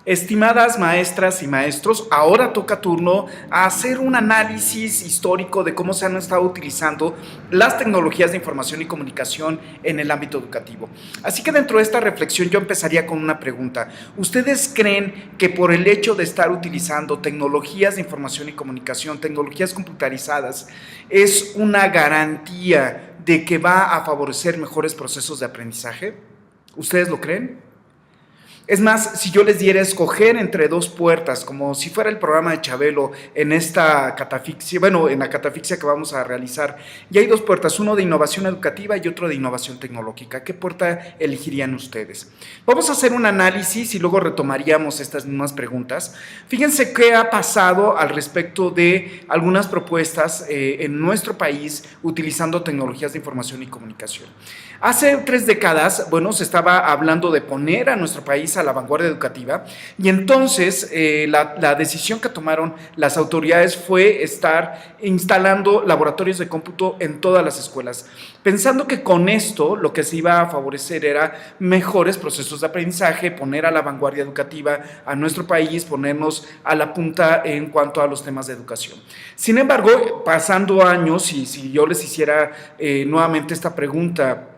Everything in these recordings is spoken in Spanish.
Estimadas maestras y maestros, ahora toca turno a hacer un análisis histórico de cómo se han estado utilizando las tecnologías de información y comunicación en el ámbito educativo. Así que dentro de esta reflexión yo empezaría con una pregunta. ¿Ustedes creen que por el hecho de estar utilizando tecnologías de información y comunicación, tecnologías computarizadas, es una garantía de que va a favorecer mejores procesos de aprendizaje? ¿Ustedes lo creen? Es más, si yo les diera a escoger entre dos puertas, como si fuera el programa de Chabelo en esta catafixia, bueno, en la catafixia que vamos a realizar, y hay dos puertas, uno de innovación educativa y otro de innovación tecnológica. ¿Qué puerta elegirían ustedes? Vamos a hacer un análisis y luego retomaríamos estas mismas preguntas. Fíjense qué ha pasado al respecto de algunas propuestas en nuestro país utilizando tecnologías de información y comunicación. Hace 3 décadas, bueno, se estaba hablando de poner a nuestro país a la vanguardia educativa y entonces la decisión que tomaron las autoridades fue estar instalando laboratorios de cómputo en todas las escuelas, pensando que con esto lo que se iba a favorecer era mejores procesos de aprendizaje, poner a la vanguardia educativa a nuestro país, ponernos a la punta en cuanto a los temas de educación. Sin embargo, pasando años, y si yo les hiciera nuevamente esta pregunta,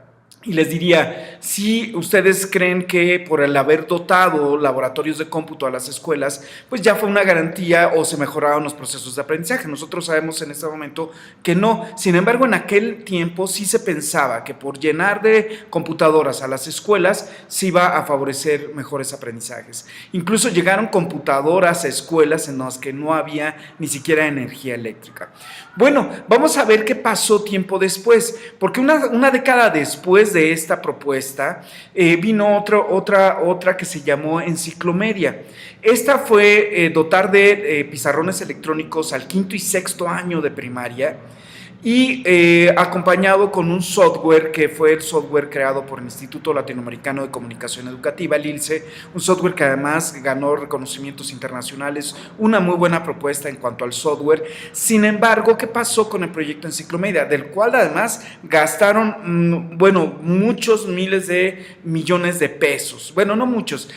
y les diría, si ustedes creen que por el haber dotado laboratorios de cómputo a las escuelas, pues ya fue una garantía o se mejoraron los procesos de aprendizaje. Nosotros sabemos en este momento que no. Sin embargo, en aquel tiempo sí se pensaba que por llenar de computadoras a las escuelas se iba a favorecer mejores aprendizajes. Incluso llegaron computadoras a escuelas en las que no había ni siquiera energía eléctrica. Bueno, vamos a ver qué pasó tiempo después, porque una década después de esta propuesta vino otra que se llamó Enciclomedia. Esta fue dotar de pizarrones electrónicos al 5º y 6º año de primaria y acompañado con un software que fue el software creado por el Instituto Latinoamericano de Comunicación Educativa, el ILCE, un software que además ganó reconocimientos internacionales, una muy buena propuesta en cuanto al software. Sin embargo, ¿qué pasó con el proyecto Enciclomedia? Del cual además gastaron, bueno, muchos miles de millones de pesos. Bueno, no muchos,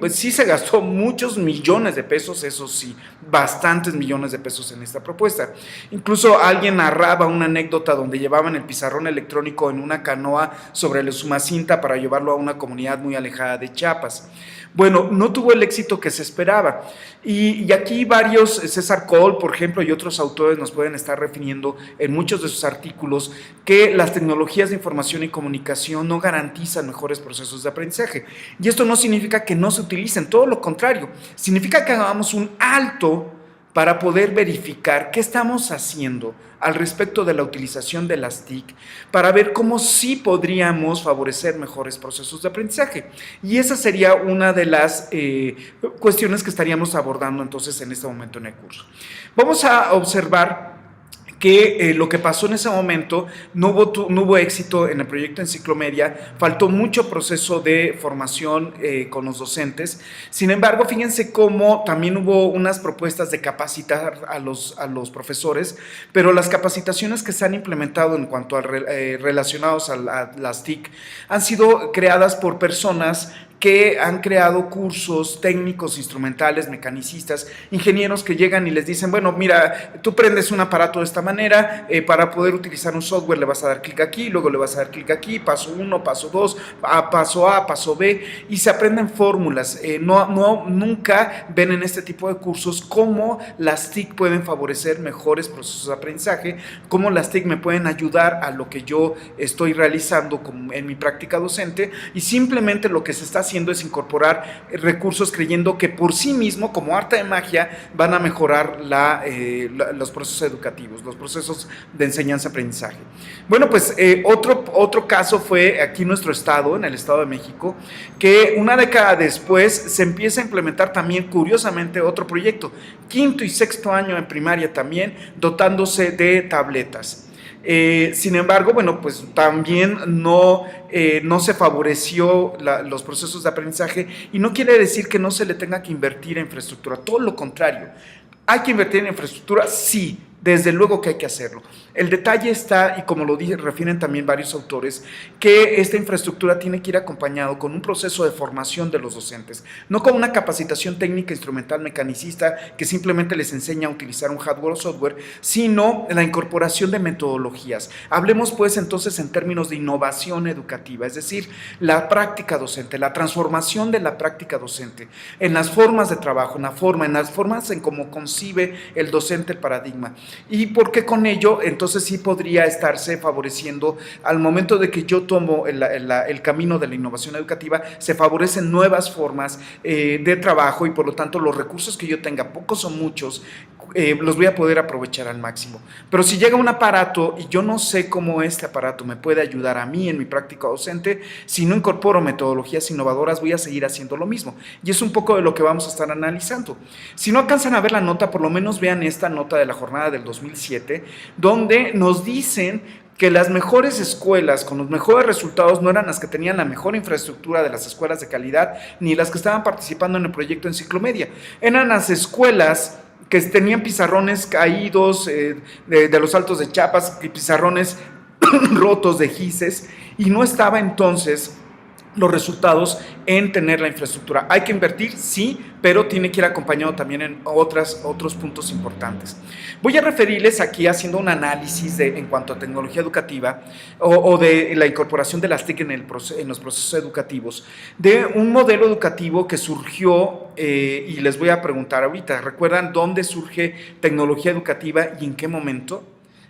sí se gastó muchos millones de pesos, eso sí, bastantes millones de pesos en esta propuesta. Incluso alguien narraba una anécdota donde llevaban el pizarrón electrónico en una canoa sobre el Usumacinta para llevarlo a una comunidad muy alejada de Chiapas. Bueno, no tuvo el éxito que se esperaba. Y aquí varios, César Cole, por ejemplo, y otros autores nos pueden estar refiriendo en muchos de sus artículos que las tecnologías de información y comunicación no garantizan mejores procesos de aprendizaje. Y esto no significa que no se utilicen, todo lo contrario, significa que hagamos un alto para poder verificar qué estamos haciendo al respecto de la utilización de las TIC, para ver cómo sí podríamos favorecer mejores procesos de aprendizaje. Y esa sería una de las cuestiones que estaríamos abordando entonces en este momento en el curso. Vamos a observar que lo que pasó en ese momento, no hubo éxito en el proyecto Enciclomedia, faltó mucho proceso de formación con los docentes. Sin embargo, fíjense cómo también hubo unas propuestas de capacitar a los profesores, pero las capacitaciones que se han implementado en cuanto a relacionados a las TIC han sido creadas por personas que han creado cursos técnicos, instrumentales, mecanicistas, ingenieros que llegan y les dicen, bueno, mira, tú prendes un aparato de esta manera, para poder utilizar un software le vas a dar clic aquí, luego le vas a dar clic aquí, paso 1, paso 2, paso A, paso B, y se aprenden fórmulas. Nunca ven en este tipo de cursos cómo las TIC pueden favorecer mejores procesos de aprendizaje, cómo las TIC me pueden ayudar a lo que yo estoy realizando en mi práctica docente, y simplemente lo que se está haciendo es incorporar recursos creyendo que por sí mismo, como arte de magia, van a mejorar los procesos educativos, los procesos de enseñanza-aprendizaje. Bueno, pues otro caso fue aquí en nuestro estado, en el Estado de México, que una década después se empieza a implementar también, curiosamente, otro proyecto, 5º y 6º año en primaria también, dotándose de tabletas. Sin embargo, bueno, pues también no se favoreció los procesos de aprendizaje, y no quiere decir que no se le tenga que invertir en infraestructura, todo lo contrario. ¿Hay que invertir en infraestructura? Sí, Desde luego que hay que hacerlo. El detalle está, y como lo refieren también varios autores, que esta infraestructura tiene que ir acompañado con un proceso de formación de los docentes, no con una capacitación técnica, instrumental, mecanicista, que simplemente les enseña a utilizar un hardware o software, sino la incorporación de metodologías. Hablemos pues entonces en términos de innovación educativa, es decir, la práctica docente, la transformación de la práctica docente, en las formas de trabajo, en las formas en cómo concibe el docente el paradigma. Y porque con ello entonces sí podría estarse favoreciendo al momento de que yo tomo el camino de la innovación educativa, se favorecen nuevas formas de trabajo y por lo tanto los recursos que yo tenga, pocos o muchos, los voy a poder aprovechar al máximo. Pero si llega un aparato y yo no sé cómo este aparato me puede ayudar a mí en mi práctica docente, si no incorporo metodologías innovadoras voy a seguir haciendo lo mismo. Y es un poco de lo que vamos a estar analizando. Si no alcanzan a ver la nota, por lo menos vean esta nota de la jornada del 2007, donde nos dicen que las mejores escuelas con los mejores resultados no eran las que tenían la mejor infraestructura de las escuelas de calidad, ni las que estaban participando en el proyecto Enciclomedia. Eran las escuelas que tenían pizarrones caídos de los Altos de Chiapas, pizarrones rotos de gises, y no estaba entonces los resultados en tener la infraestructura. Hay que invertir, sí, pero tiene que ir acompañado también en otros puntos importantes. Voy a referirles aquí haciendo un análisis en cuanto a tecnología educativa o de la incorporación de las TIC en los procesos educativos, de un modelo educativo que surgió, y les voy a preguntar ahorita, ¿recuerdan dónde surge tecnología educativa y en qué momento?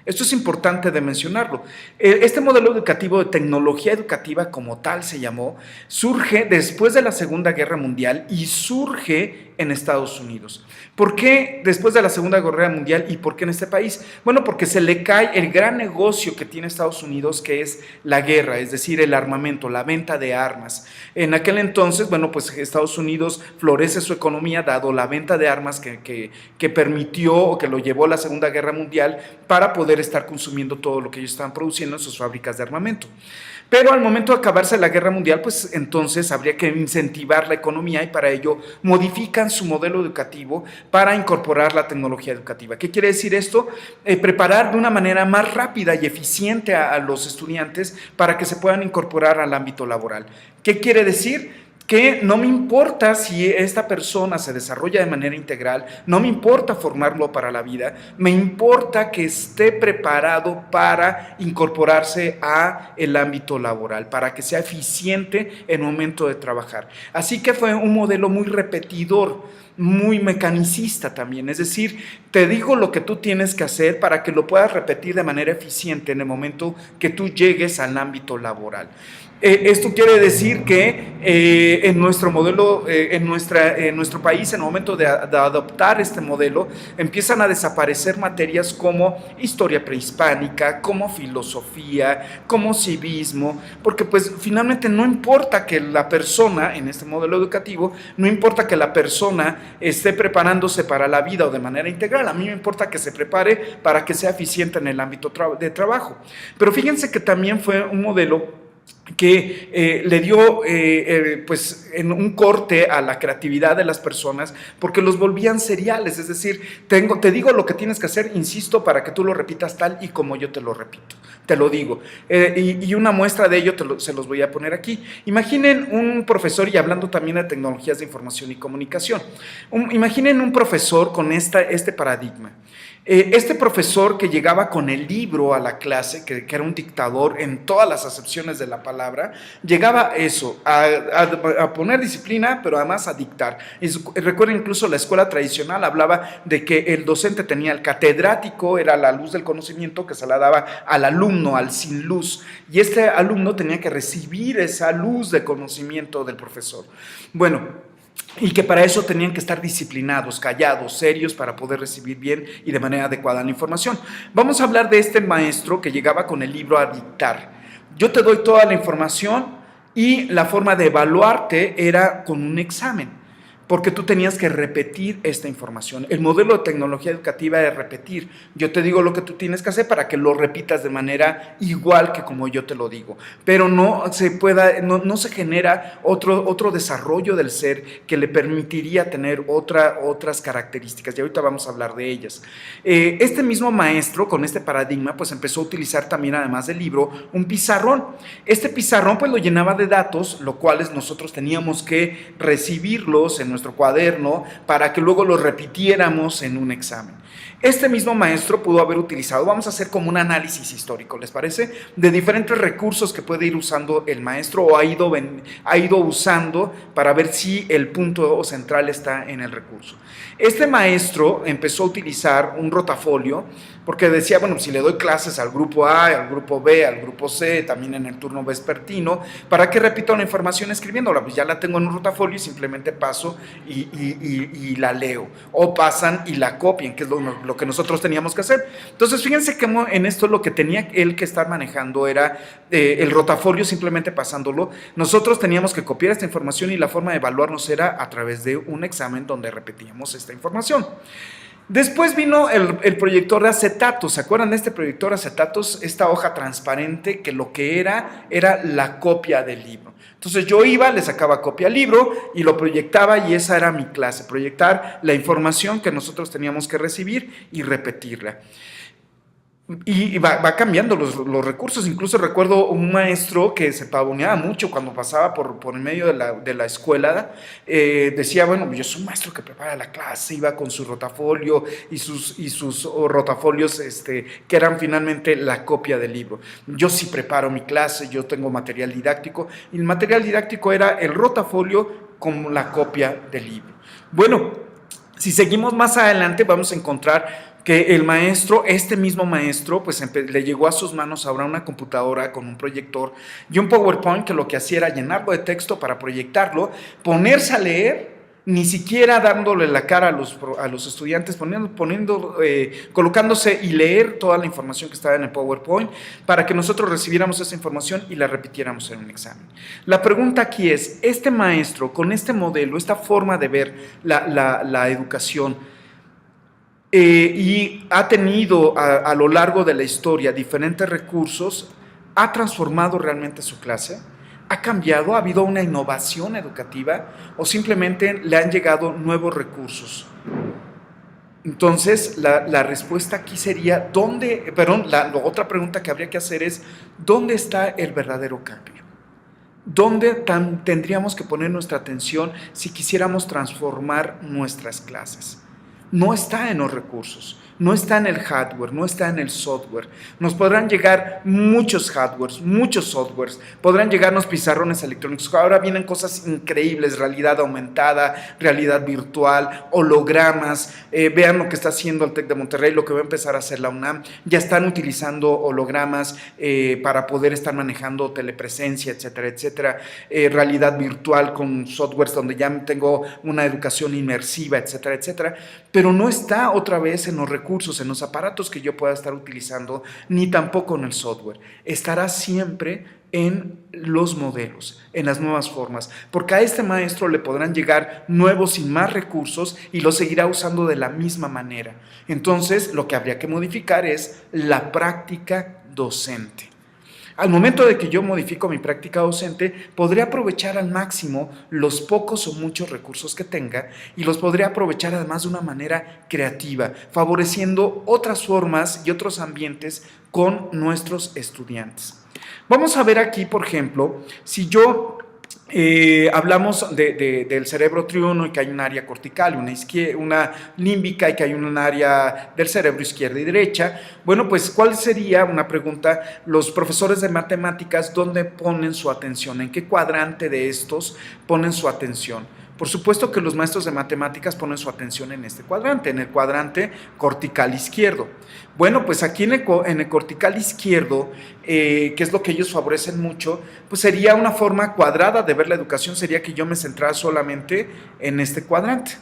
Esto es importante de mencionarlo. Este modelo educativo de tecnología educativa como tal se llamó, surge después de la Segunda Guerra Mundial y surge en Estados Unidos. ¿Por qué después de la Segunda Guerra Mundial y por qué en este país? Bueno, porque se le cae el gran negocio que tiene Estados Unidos, que es la guerra, es decir, el armamento, la venta de armas. En aquel entonces, bueno, pues Estados Unidos florece su economía dado la venta de armas que permitió o que lo llevó a la Segunda Guerra Mundial para poder estar consumiendo todo lo que ellos estaban produciendo en sus fábricas de armamento. Pero al momento de acabarse la guerra mundial, pues entonces habría que incentivar la economía y para ello modifican su modelo educativo para incorporar la tecnología educativa. ¿Qué quiere decir esto? Preparar de una manera más rápida y eficiente a los estudiantes para que se puedan incorporar al ámbito laboral. ¿Qué quiere decir? Que no me importa si esta persona se desarrolla de manera integral, no me importa formarlo para la vida, me importa que esté preparado para incorporarse a el ámbito laboral, para que sea eficiente en el momento de trabajar. Así que fue un modelo muy repetidor, muy mecanicista también, es decir, te digo lo que tú tienes que hacer para que lo puedas repetir de manera eficiente en el momento que tú llegues al ámbito laboral. Esto quiere decir que en nuestro modelo, en nuestro país, en el momento de adoptar este modelo, empiezan a desaparecer materias como historia prehispánica, como filosofía, como civismo, porque pues finalmente no importa que la persona, en este modelo educativo, no importa que la persona esté preparándose para la vida o de manera integral, a mí me importa que se prepare para que sea eficiente en el ámbito de trabajo. Pero fíjense que también fue un modelo que le dio pues en un corte a la creatividad de las personas porque los volvían seriales, es decir, te digo lo que tienes que hacer, insisto, para que tú lo repitas tal y como yo te lo repito, te lo digo, y una muestra de ello se los voy a poner aquí. Imaginen un profesor, y hablando también de tecnologías de información y comunicación, imaginen un profesor con este paradigma. Este profesor que llegaba con el libro a la clase, que era un dictador en todas las acepciones de la palabra, llegaba a eso, a poner disciplina, pero además a dictar. Recuerden, incluso la escuela tradicional hablaba de que el docente tenía el catedrático, era la luz del conocimiento que se la daba al alumno, al sin luz, y este alumno tenía que recibir esa luz de conocimiento del profesor. Bueno, y que para eso tenían que estar disciplinados, callados, serios, para poder recibir bien y de manera adecuada la información. Vamos a hablar de este maestro que llegaba con el libro a dictar. Yo te doy toda la información y la forma de evaluarte era con un examen. porque tú tenías que repetir esta información. El modelo de tecnología educativa es repetir. Yo te digo lo que tú tienes que hacer para que lo repitas de manera igual que como yo te lo digo, pero no se genera otro desarrollo del ser que le permitiría tener otras características, y ahorita vamos a hablar de ellas. Este mismo maestro, con este paradigma, pues empezó a utilizar también, además del libro, un pizarrón. Este pizarrón pues lo llenaba de datos, lo cuales nosotros teníamos que recibirlos en nuestro cuaderno para que luego lo repitiéramos en un examen. Este mismo maestro pudo haber utilizado, vamos a hacer como un análisis histórico, ¿les parece? De diferentes recursos que puede ir usando el maestro o ha ido usando para ver si el punto central está en el recurso. Este maestro empezó a utilizar un rotafolio porque decía, bueno, si le doy clases al grupo A, al grupo B, al grupo C, también en el turno vespertino, ¿para qué repito la información escribiéndola? Pues ya la tengo en un rotafolio y simplemente paso y la leo. O pasan y la copian, que es lo que nosotros teníamos que hacer. Entonces, fíjense que en esto lo que tenía él que estar manejando era el rotafolio, simplemente pasándolo. Nosotros teníamos que copiar esta información y la forma de evaluarnos era a través de un examen donde repetíamos esta información. Después vino el proyector de acetatos. ¿Se acuerdan de este proyector de acetatos? Esta hoja transparente que lo que era la copia del libro. Entonces yo iba, le sacaba copia al libro y lo proyectaba y esa era mi clase, proyectar la información que nosotros teníamos que recibir y repetirla. Y va cambiando los recursos. Incluso recuerdo un maestro que se pavoneaba mucho cuando pasaba por el medio de la escuela. Decía, bueno, yo soy un maestro que prepara la clase, iba con su rotafolio y sus rotafolios que eran finalmente la copia del libro. Yo sí preparo mi clase, yo tengo material didáctico, y el material didáctico era el rotafolio con la copia del libro. Bueno, si seguimos más adelante vamos a encontrar que el maestro, este mismo maestro, pues le llegó a sus manos ahora una computadora con un proyector y un PowerPoint que lo que hacía era llenarlo de texto para proyectarlo, ponerse a leer, ni siquiera dándole la cara a los estudiantes, colocándose y leer toda la información que estaba en el PowerPoint para que nosotros recibiéramos esa información y la repitiéramos en un examen. La pregunta aquí es, este maestro, con este modelo, esta forma de ver la educación, y ha tenido a lo largo de la historia diferentes recursos, ¿ha transformado realmente su clase? ¿Ha cambiado? ¿Ha habido una innovación educativa? ¿O simplemente le han llegado nuevos recursos? Entonces, la respuesta aquí sería, la otra pregunta que habría que hacer es, ¿dónde está el verdadero cambio? ¿Dónde tendríamos que poner nuestra atención si quisiéramos transformar nuestras clases? No está en los recursos, no está en el hardware, no está en el software. Nos podrán llegar muchos hardwares, muchos softwares, podrán llegarnos pizarrones electrónicos. Ahora vienen cosas increíbles, realidad aumentada, realidad virtual, hologramas. Vean lo que está haciendo el TEC de Monterrey, lo que va a empezar a hacer la UNAM. Ya están utilizando hologramas para poder estar manejando telepresencia, etcétera, etcétera. Realidad virtual con softwares donde ya tengo una educación inmersiva, etcétera, etcétera. Pero no está otra vez en los recursos, en los aparatos que yo pueda estar utilizando, ni tampoco en el software. Estará siempre en los modelos, en las nuevas formas, porque a este maestro le podrán llegar nuevos y más recursos y lo seguirá usando de la misma manera. Entonces, lo que habría que modificar es la práctica docente. Al momento de que yo modifico mi práctica docente, podré aprovechar al máximo los pocos o muchos recursos que tenga y los podré aprovechar además de una manera creativa, favoreciendo otras formas y otros ambientes con nuestros estudiantes. Vamos a ver aquí, por ejemplo, si yo hablamos del cerebro triuno y que hay un área cortical, una límbica y que hay un área del cerebro izquierda y derecha. Bueno, pues ¿cuál sería, una pregunta, los profesores de matemáticas, dónde ponen su atención? ¿En qué cuadrante de estos ponen su atención? Por supuesto que los maestros de matemáticas ponen su atención en este cuadrante, en el cuadrante cortical izquierdo. Bueno, pues aquí en el cortical izquierdo, que es lo que ellos favorecen mucho, pues sería una forma cuadrada de ver la educación, sería que yo me centrara solamente en este cuadrante.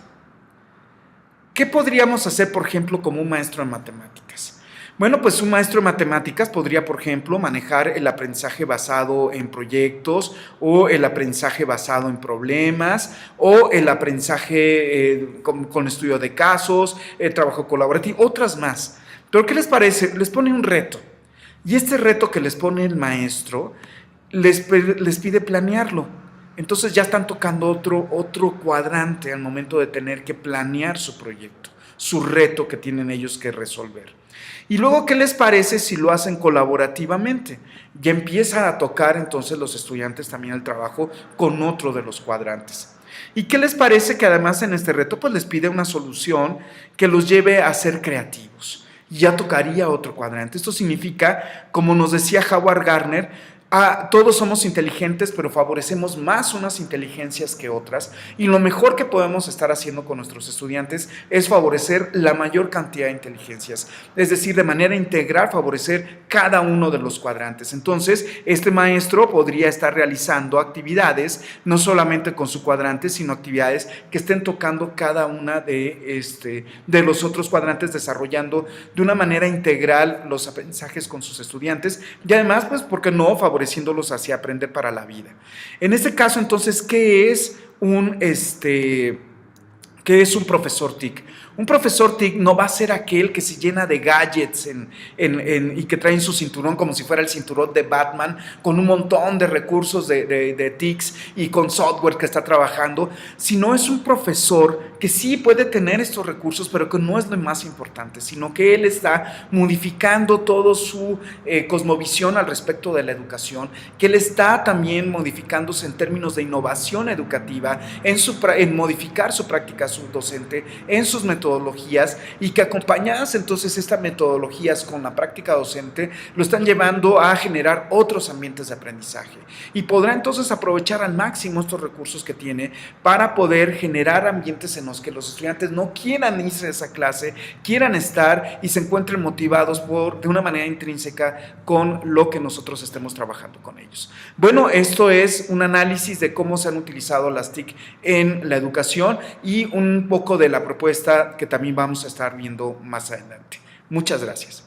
¿Qué podríamos hacer, por ejemplo, como un maestro de matemáticas? Bueno, pues un maestro de matemáticas podría, por ejemplo, manejar el aprendizaje basado en proyectos o el aprendizaje basado en problemas o el aprendizaje con estudio de casos, el trabajo colaborativo, otras más. Pero ¿qué les parece? Les pone un reto. Y este reto que les pone el maestro les pide planearlo. Entonces ya están tocando otro cuadrante al momento de tener que planear su proyecto, su reto que tienen ellos que resolver. Y luego, ¿qué les parece si lo hacen colaborativamente? Ya empiezan a tocar entonces los estudiantes también el trabajo con otro de los cuadrantes. ¿Y qué les parece que además en este reto pues les pide una solución que los lleve a ser creativos? Ya tocaría otro cuadrante. Esto significa, como nos decía Howard Gardner, todos somos inteligentes, pero favorecemos más unas inteligencias que otras, y lo mejor que podemos estar haciendo con nuestros estudiantes es favorecer la mayor cantidad de inteligencias, es decir, de manera integral favorecer cada uno de los cuadrantes. Entonces, este maestro podría estar realizando actividades, no solamente con su cuadrante, sino actividades que estén tocando cada una de los otros cuadrantes, desarrollando de una manera integral los aprendizajes con sus estudiantes, y además, pues, ¿por qué no?, favoreciéndolos hacia aprender para la vida. En este caso, entonces, ¿qué es un profesor TIC? Un profesor TIC no va a ser aquel que se llena de gadgets y que trae en su cinturón como si fuera el cinturón de Batman, con un montón de recursos de TICs y con software que está trabajando, sino es un profesor que sí puede tener estos recursos, pero que no es lo más importante, sino que él está modificando todo su cosmovisión al respecto de la educación, que él está también modificándose en términos de innovación educativa, en modificar su práctica subdocente, en sus metodologías, y que acompañadas entonces estas metodologías con la práctica docente lo están llevando a generar otros ambientes de aprendizaje, y podrá entonces aprovechar al máximo estos recursos que tiene para poder generar ambientes en los que los estudiantes no quieran irse de esa clase, quieran estar y se encuentren motivados de una manera intrínseca con lo que nosotros estemos trabajando con ellos. Bueno, esto es un análisis de cómo se han utilizado las TIC en la educación y un poco de la propuesta que también vamos a estar viendo más adelante. Muchas gracias.